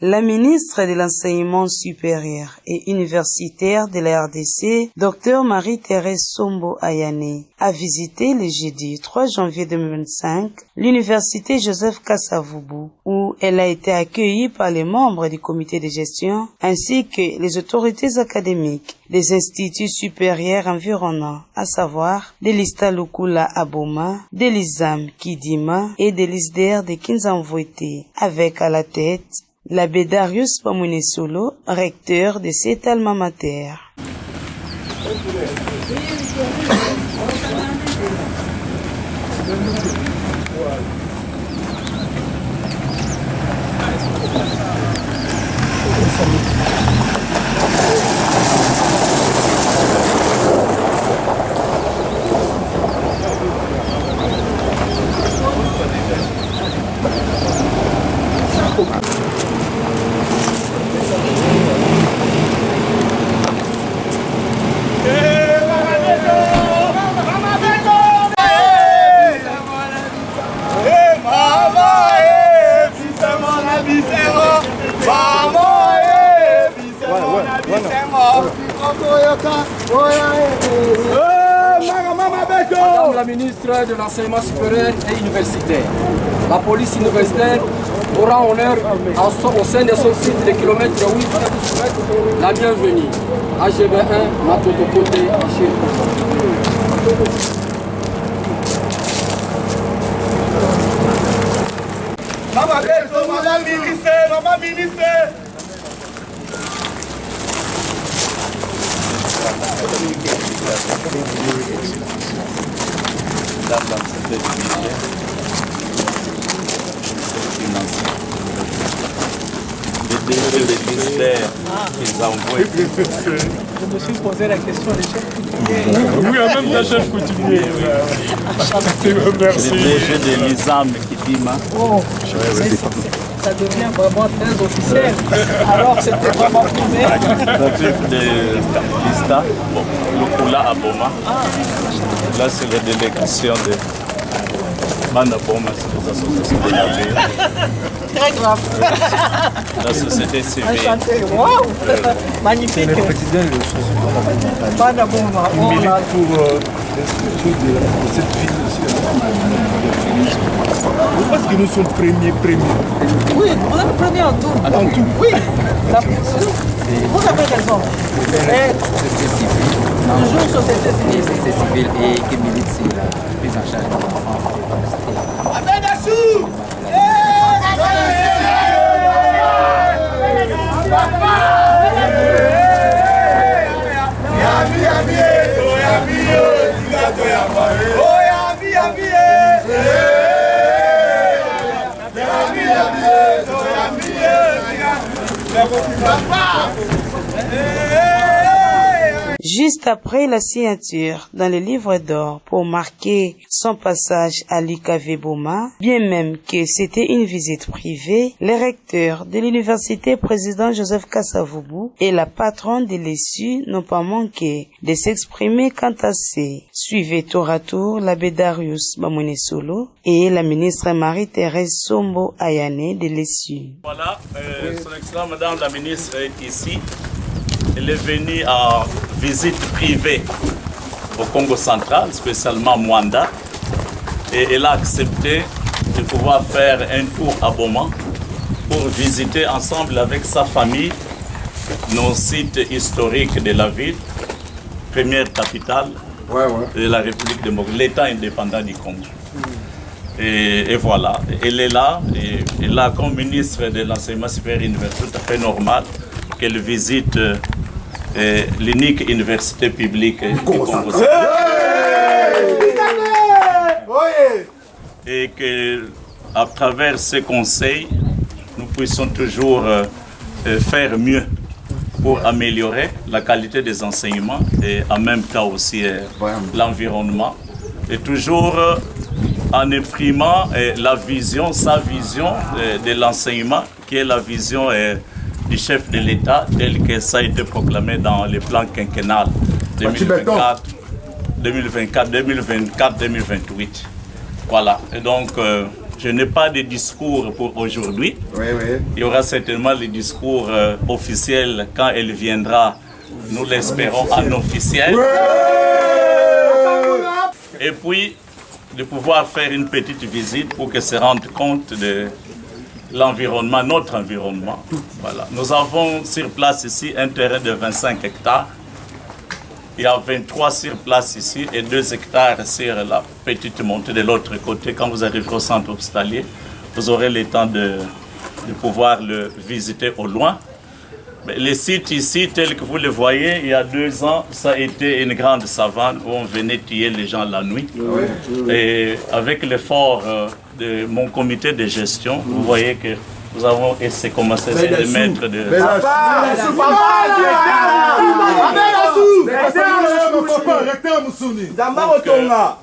La ministre de l'Enseignement supérieur et universitaire de la RDC, Dr Marie-Thérèse Sombo Ayane, a visité le jeudi 3 janvier 2025 l'université Joseph Kasavubu, où elle a été accueillie par les membres du comité de gestion ainsi que les autorités académiques des instituts supérieurs environnants, à savoir de l'ISTA Lukula Aboma, de l'ISAM Kidima et de l'ISDER de Kinzanvoete, avec à la tête l'abbé Darius Bamunesolo, recteur de cet alma mater. Madame la ministre de l'Enseignement supérieur et universitaire, la police universitaire aura honneur au sein de son site de kilomètre 8 la bienvenue. AGB1, Matotopote, Michel. Madame ministre, maman ministre. Je me suis posé la question des chefs coutumiers. Oui, même la chef coutumier. Merci. Le DG de l'ISAM Kidima. Oh, ça devient vraiment très officiel. Alors c'était vraiment privé. Le chef de l'ISTA, Lukula Aboma. Là, c'est la délégation de Manaboma, c'est les associations de la ville. Très grave. La société civile. Enchanté. Waouh, magnifique. C'est le président de l'Association. Manaboma. Il milite pour l'instruction de cette ville aussi. Parce que nous sommes premiers. Oui, vous êtes premier en tout. En tout. Oui. Vous avez raison. Mais toujours société civile. Société civile et qui milite sur la prise en charge de l'enfant. Juste après la signature dans le livre d'or pour marquer son passage à l'UKV Boma, bien même que c'était une visite privée, le recteur de l'université président Joseph Kasavubu et la patronne de l'ESU n'ont pas manqué de s'exprimer quant à ces. Suivez tour à tour l'abbé Darius Bamunesolo et la ministre Marie-Thérèse Sombo Ayane de l'ESU. Voilà, son excellence madame la ministre est ici. Elle est venue en visite privée au Congo central, spécialement Mwanda, et elle a accepté de pouvoir faire un tour à Boma pour visiter ensemble avec sa famille nos sites historiques de la ville, première capitale de la République démocratique, l'État indépendant du Congo. Et voilà, elle est là, et là comme ministre de l'Enseignement supérieur universitaire, tout à fait normal qu'elle visite l'unique université publique du Congo central. Et qu'à travers ces conseils, nous puissions toujours faire mieux pour améliorer la qualité des enseignements et en même temps aussi l'environnement. Et toujours en imprimant la vision, sa vision de l'enseignement, qui est la vision du chef de l'État, tel que ça a été proclamé dans le plan quinquennal 2024-2028. Voilà. Et donc, je n'ai pas de discours pour aujourd'hui. Il y aura certainement le discours officiel quand elle viendra, nous l'espérons en officiel. Et puis, de pouvoir faire une petite visite pour qu'elle se rende compte de l'environnement, notre environnement. Voilà. Nous avons sur place ici un terrain de 25 hectares. Il y a 23 sur place ici et 2 hectares sur la petite montée de l'autre côté. Quand vous arriverez au centre hospitalier, vous aurez le temps de pouvoir le visiter au loin. Mais les sites ici, tels que vous le voyez, il y a 2 ans, ça a été une grande savane où on venait tuer les gens la nuit. Et avec l'effort de mon comité de gestion, vous voyez que nous avons commencé à mettre de...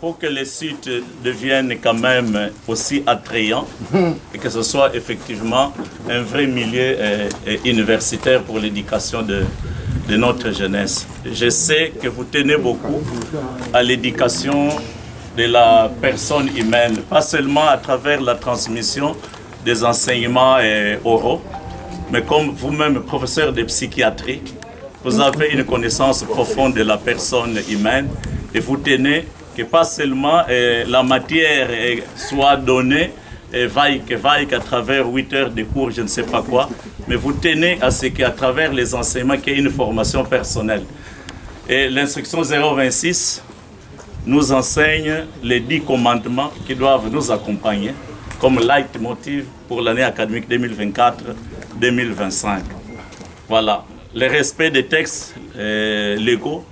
Pour que les sites deviennent quand même aussi attrayants et que ce soit effectivement un vrai milieu universitaire pour l'éducation de notre jeunesse. Je sais que vous tenez beaucoup à l'éducation de la personne humaine, pas seulement à travers la transmission des enseignements oraux, mais comme vous-même, professeur de psychiatrie, vous avez une connaissance profonde de la personne humaine et vous tenez que pas seulement la matière soit donnée, vaille qu'à travers 8 heures de cours, je ne sais pas quoi, mais vous tenez à ce qu'à travers les enseignements, qu'il y ait une formation personnelle. Et l'instruction 026 nous enseigne les 10 commandements qui doivent nous accompagner comme leitmotiv pour l'année académique 2024-2025. Voilà. Le respect des textes légaux,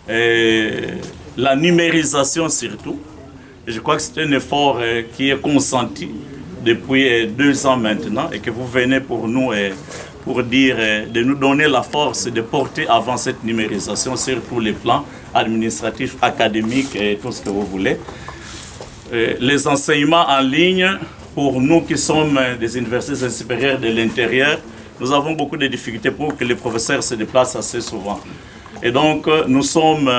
la numérisation surtout. Et je crois que c'est un effort qui est consenti depuis 2 ans maintenant et que vous venez pour nous, pour dire, de nous donner la force de porter avant cette numérisation sur tous les plans administratifs, académiques et tout ce que vous voulez. Les enseignements en ligne, pour nous qui sommes des universités supérieures de l'intérieur, nous avons beaucoup de difficultés pour que les professeurs se déplacent assez souvent. Et donc, nous sommes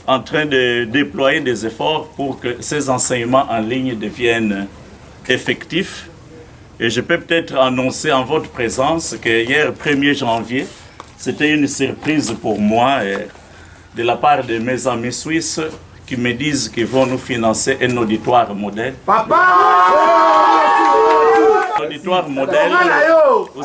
en train de déployer des efforts pour que ces enseignements en ligne deviennent effectifs. Et je peux peut-être annoncer en votre présence que hier, 1er janvier, c'était une surprise pour moi de la part de mes amis suisses qui me disent qu'ils vont nous financer un auditoire modèle. Auditoire modèle où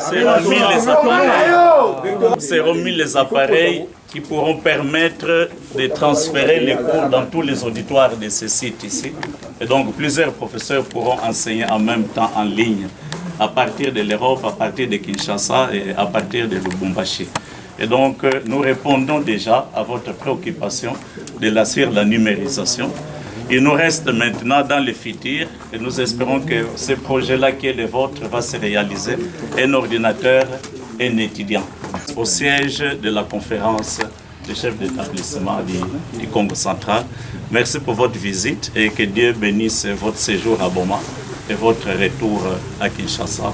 seront mis les appareils qui pourront permettre de transférer les cours dans tous les auditoires de ce site ici. Et donc plusieurs professeurs pourront enseigner en même temps en ligne à partir de l'Europe, à partir de Kinshasa et à partir de Lubumbashi. Et donc nous répondons déjà à votre préoccupation sur la numérisation. Il nous reste maintenant dans le futur, et nous espérons que ce projet-là qui est le vôtre va se réaliser, un ordinateur et un étudiant. Au siège de la conférence des chefs d'établissement du Congo central. Merci pour votre visite et que Dieu bénisse votre séjour à Boma et votre retour à Kinshasa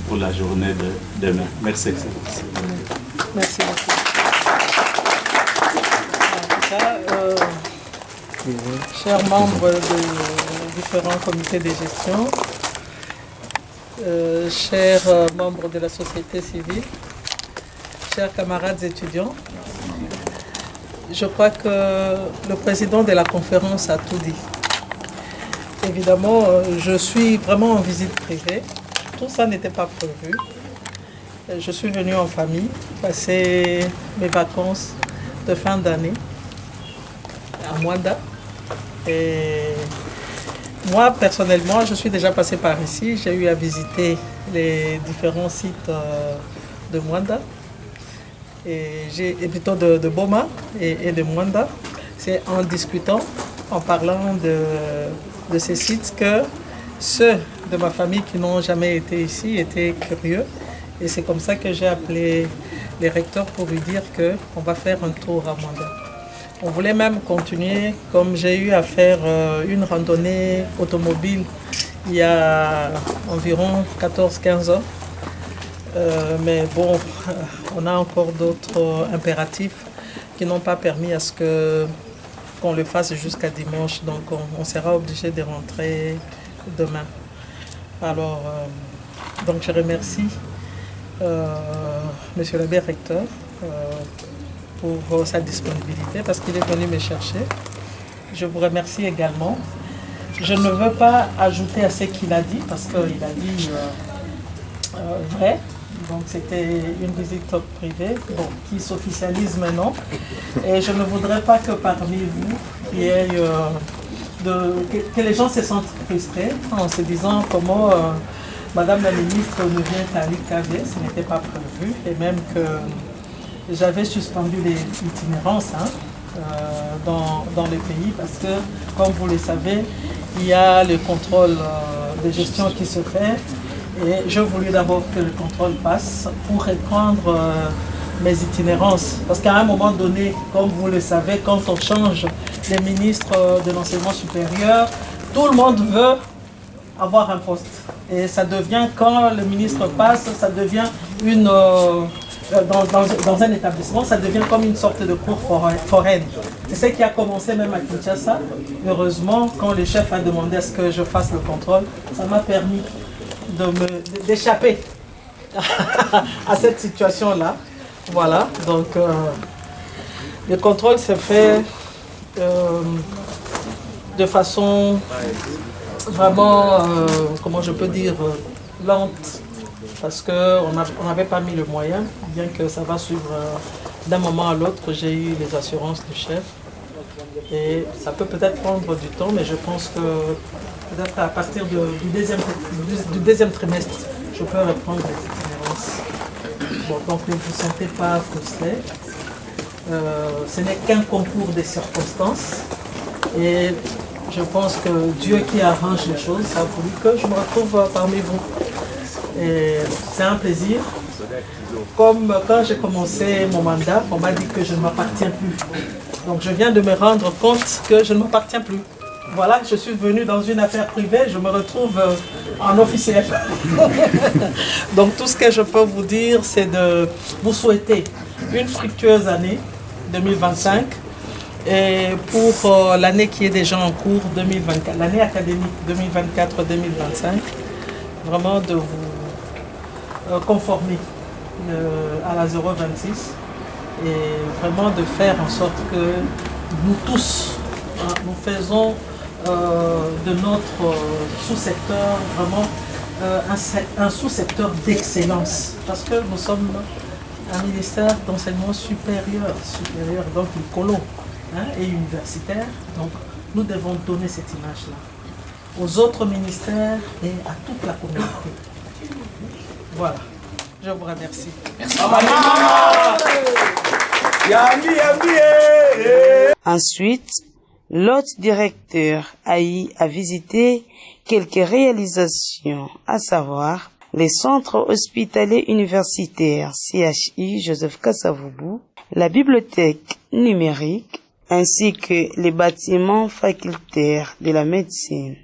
pour la journée de demain. Merci, Excellence. Merci beaucoup. Chers membres de différents comités de gestion, chers membres de la société civile, chers camarades étudiants, je crois que le président de la conférence a tout dit. Évidemment, je suis vraiment en visite privée. Tout ça n'était pas prévu. Je suis venue en famille, passer mes vacances de fin d'année à Mwanda. Et moi, personnellement, je suis déjà passée par ici. J'ai eu à visiter les différents sites de Mwanda, et plutôt de Boma et de Mwanda. C'est en discutant, en parlant de ces sites que ceux de ma famille qui n'ont jamais été ici étaient curieux Et c'est comme ça que j'ai appelé les recteurs pour lui dire qu'on va faire un tour à Mwanda. On voulait même continuer, comme j'ai eu à faire une randonnée automobile il y a environ 14-15 ans. Mais bon, on a encore d'autres impératifs qui n'ont pas permis à ce qu'on le fasse jusqu'à dimanche. Donc on sera obligé de rentrer demain. Alors, donc je remercie Monsieur l'abbé recteur pour sa disponibilité parce qu'il est venu me chercher. Je vous remercie également. Je ne veux pas ajouter à ce qu'il a dit parce qu'il a dit vrai. Donc c'était une visite privée qui s'officialise maintenant. Et je ne voudrais pas que parmi vous, que les gens se sentent frustrés en se disant comment Madame la ministre ne vient qu'à l'IKV, ce n'était pas prévu. Et même que j'avais suspendu les itinérances dans le pays parce que, comme vous le savez, il y a le contrôle de gestion qui se fait. Et je voulais d'abord que le contrôle passe pour reprendre mes itinérances. Parce qu'à un moment donné, comme vous le savez, quand on change les ministres de l'enseignement supérieur, tout le monde veut avoir un poste. Et ça devient, quand le ministre passe, ça devient dans un établissement, ça devient comme une sorte de cour foraine. C'est ce qui a commencé même à Kinshasa. Heureusement, quand le chef a demandé à ce que je fasse le contrôle, ça m'a permis d'échapper à cette situation-là. Voilà, donc le contrôle se fait de façon vraiment, comment je peux dire, lente, parce qu'on n'avait pas mis le moyen, bien que ça va suivre d'un moment à l'autre. J'ai eu les assurances du chef et ça peut peut-être prendre du temps, mais je pense que peut-être à partir du deuxième trimestre, je peux reprendre les itinérances. Bon, donc ne vous sentez pas frustrés. Ce n'est qu'un concours des circonstances. Et je pense que Dieu qui arrange les choses a voulu que je me retrouve parmi vous. Et c'est un plaisir. Comme quand j'ai commencé mon mandat, on m'a dit que je ne m'appartiens plus. Donc je viens de me rendre compte que je ne m'appartiens plus. Voilà, je suis venu dans une affaire privée, je me retrouve en officiel. Donc tout ce que je peux vous dire, c'est de vous souhaiter une fructueuse année 2025 et pour l'année qui est déjà en cours, 2024, l'année académique 2024-2025, vraiment de vous conformer à la 026 et vraiment de faire en sorte que nous tous, nous faisons de notre sous-secteur vraiment un sous-secteur d'excellence parce que nous sommes un ministère d'enseignement supérieur, donc écolo et universitaire. Donc nous devons donner cette image-là aux autres ministères et à toute la communauté. Voilà, je vous remercie. Merci. Ensuite, l'autre directeur a visité quelques réalisations, à savoir les centres hospitaliers universitaires CHI Joseph Kasavubu, la bibliothèque numérique, ainsi que les bâtiments facultaires de la médecine.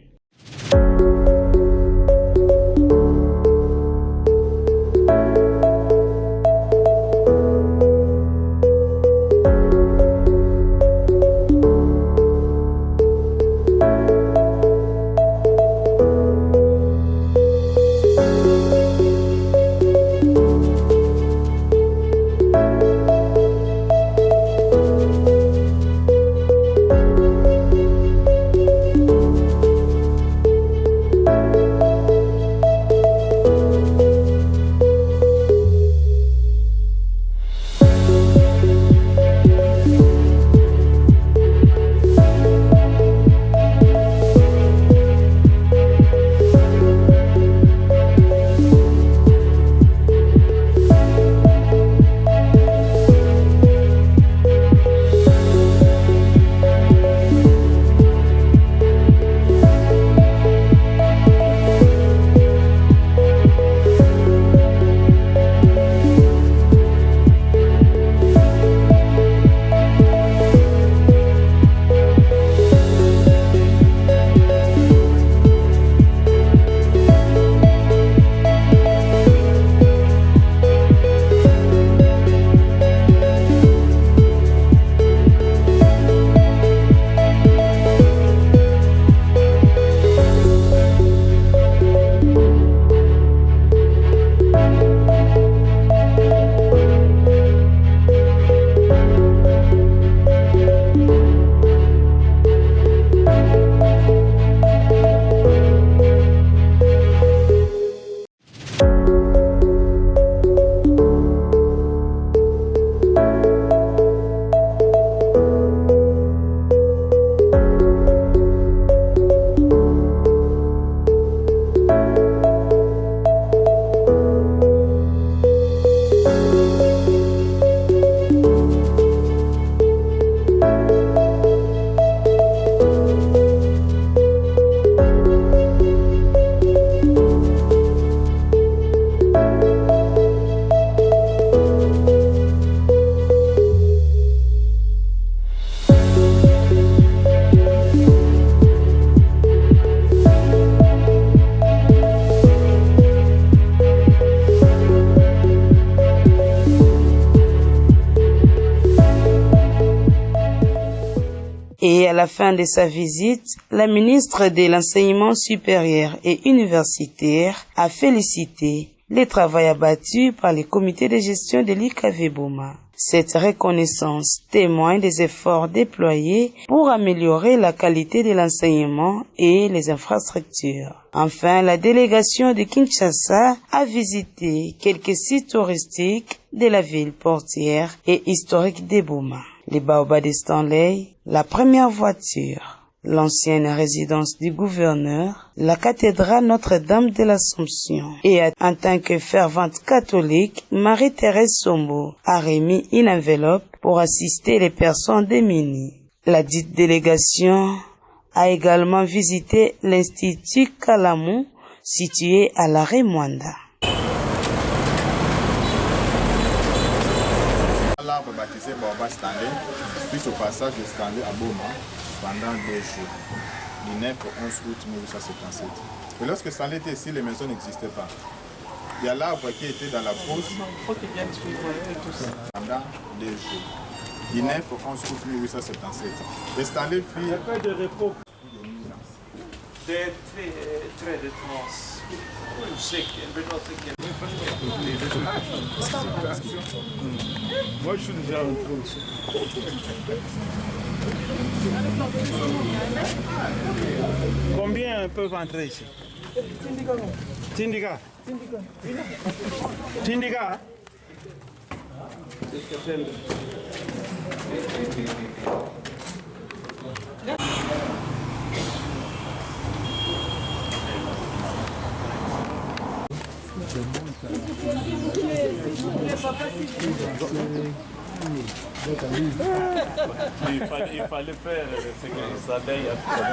Et à la fin de sa visite, la ministre de l'Enseignement supérieur et universitaire a félicité les travaux abattus par le comité de gestion de l'IKV Boma. Cette reconnaissance témoigne des efforts déployés pour améliorer la qualité de l'enseignement et les infrastructures. Enfin, la délégation de Kinshasa a visité quelques sites touristiques de la ville portière et historique de Boma. Les baobabs de Stanley, la première voiture, l'ancienne résidence du gouverneur, la cathédrale Notre-Dame de l'Assomption. Et en tant que fervente catholique, Marie-Thérèse Sombo a remis une enveloppe pour assister les personnes démunies. La dite délégation a également visité l'Institut Kalamou, situé à la Rwanda. L'arbre baptisé Baobab Stanley, suite au passage de Stanley à Boma pendant 2 jours, du 9 au 11 août 1877. Et lorsque Stanley était ici, les maisons n'existaient pas. Il y a l'arbre qui était dans la fosse pendant 2 jours, du 9 au 11 août 1877. Et Stanley fit un peu de repos. Des traits de trans. Moi, je suis déjà rentré aussi. Combien peuvent entrer ici? Tindika. Tindika. Il fallait faire ce que Sadei a fait.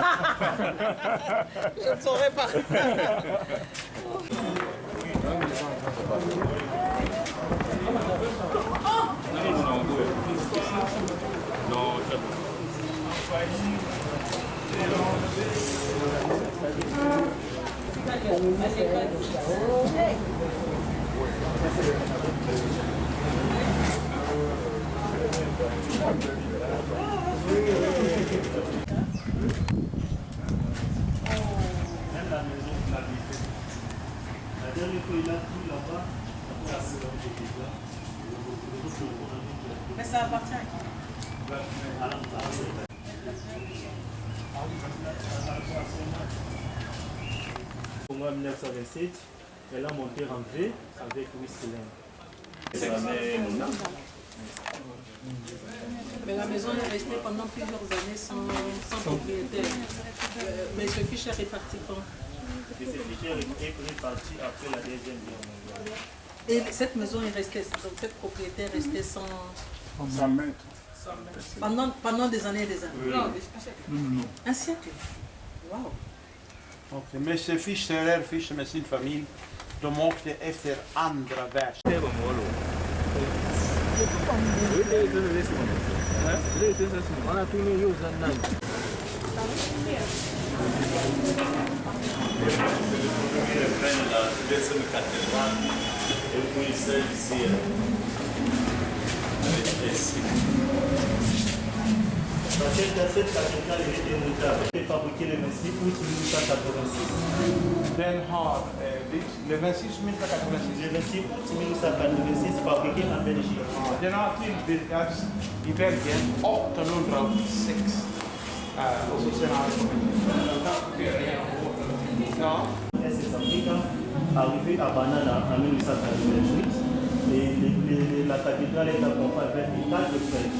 Je ne saurais pas. Mais ça appartient à qui? Au mois 1927, elle a monté en V avec 8 cylindres. Mais la maison est restée pendant plusieurs années sans propriétaire. Mais ce Fischer est parti quand? Et ce Fischer est parti après la Deuxième Guerre mondiale. Et cette maison est restée, donc cette propriété est restée sans maître. Pendant des années et des années. Non. Un siècle. Wow. Okay. Men Fischer med sin familj, de åkte efter andra världskriget. Cette cathédrale est démontable. Elle est fabriquée le 26 août 1886. Le 26 1986. Le 26 août 1886, fabriqué en Belgique. Den har tillverkats i Belgien 1806. Och så sen har det kommit. Ja. Africa, arrivé à Banana en 1888, et la cathédrale est accompagnée avec 4 frères.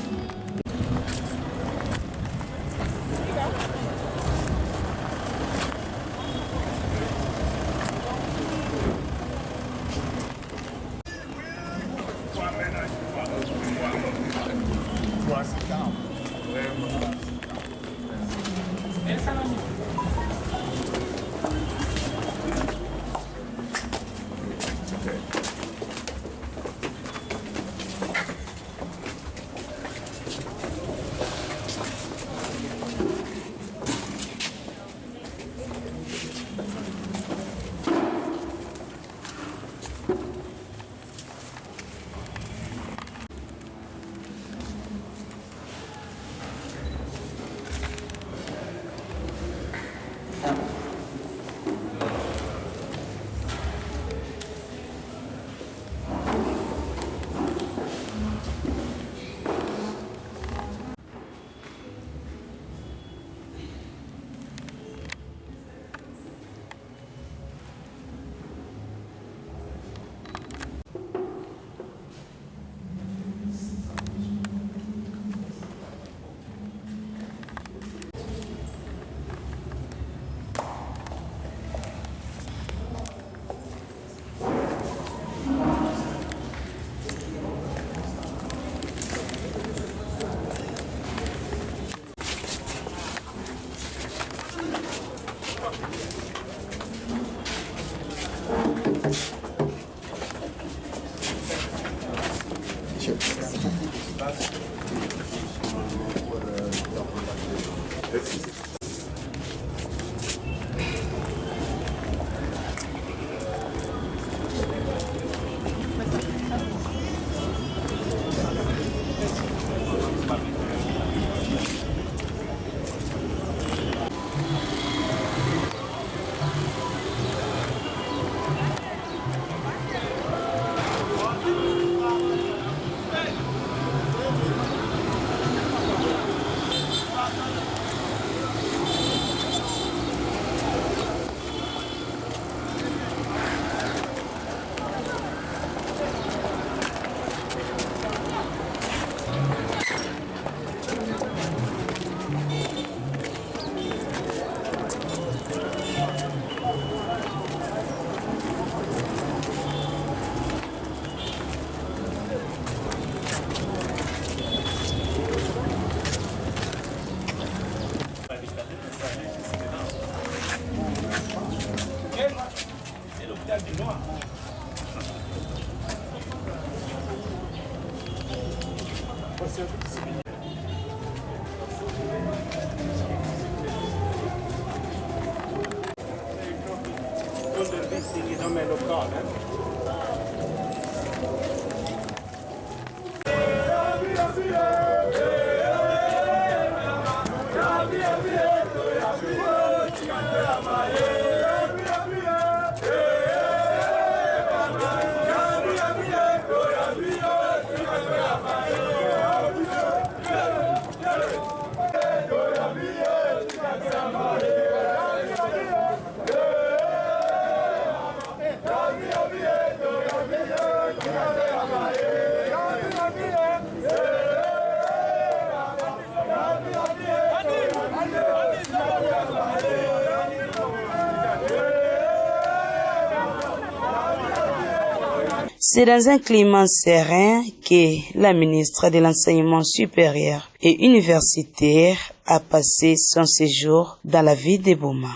place. Undervisning i de här lokalen. C'est dans un climat serein que la ministre de l'Enseignement supérieur et universitaire a passé son séjour dans la ville de Boma.